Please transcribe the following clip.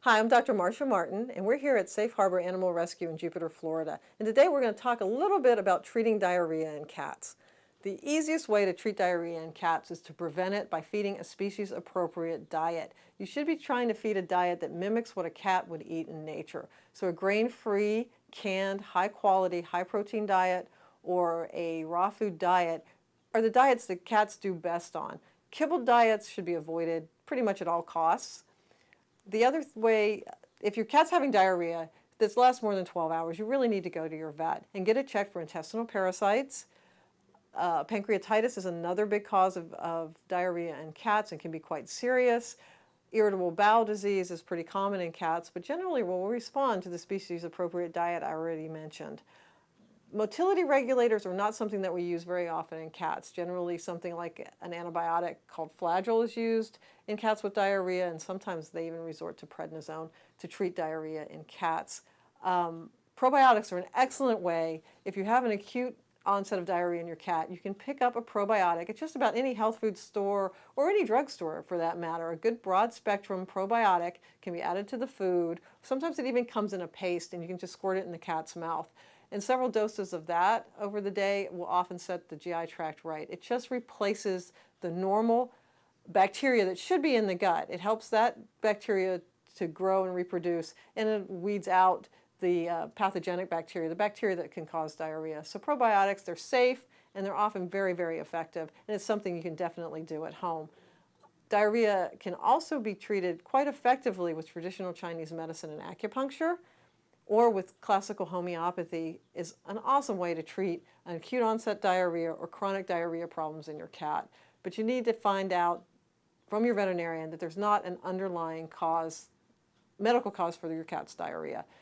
Hi, I'm Dr. Marcia Martin, and we're here at Safe Harbor Animal Rescue in Jupiter, Florida. And today we're going to talk a little bit about treating diarrhea in cats. The easiest way to treat diarrhea in cats is to prevent it by feeding a species-appropriate diet. You should be trying to feed a diet that mimics what a cat would eat in nature. So a grain-free, canned, high-quality, high-protein diet or a raw food diet are the diets that cats do best on. Kibble diets should be avoided pretty much at all costs. The other way, if your cat's having diarrhea that lasts more than 12 hours, you really need to go to your vet and get it checked for intestinal parasites. Pancreatitis is another big cause of diarrhea in cats and can be quite serious. Irritable bowel disease is pretty common in cats, but generally will respond to the species-appropriate diet I already mentioned. Motility regulators are not something that we use very often in cats. Generally, something like an antibiotic called Flagyl is used in cats with diarrhea, and sometimes they even resort to prednisone to treat diarrhea in cats. Probiotics are an excellent way. If you have an acute onset of diarrhea in your cat, you can pick up a probiotic at just about any health food store or any drugstore for that matter. A good broad spectrum probiotic can be added to the food. Sometimes it even comes in a paste and you can just squirt it in the cat's mouth. And several doses of that over the day will often set the GI tract right. It just replaces the normal bacteria that should be in the gut. It helps that bacteria to grow and reproduce, and it weeds out the pathogenic bacteria, the bacteria that can cause diarrhea. So probiotics, they're safe and they're often very, very effective, and it's something you can definitely do at home. Diarrhea can also be treated quite effectively with traditional Chinese medicine and acupuncture, or with classical homeopathy is an awesome way to treat an acute onset diarrhea or chronic diarrhea problems in your cat. But you need to find out from your veterinarian that there's not an underlying cause, medical cause for your cat's diarrhea.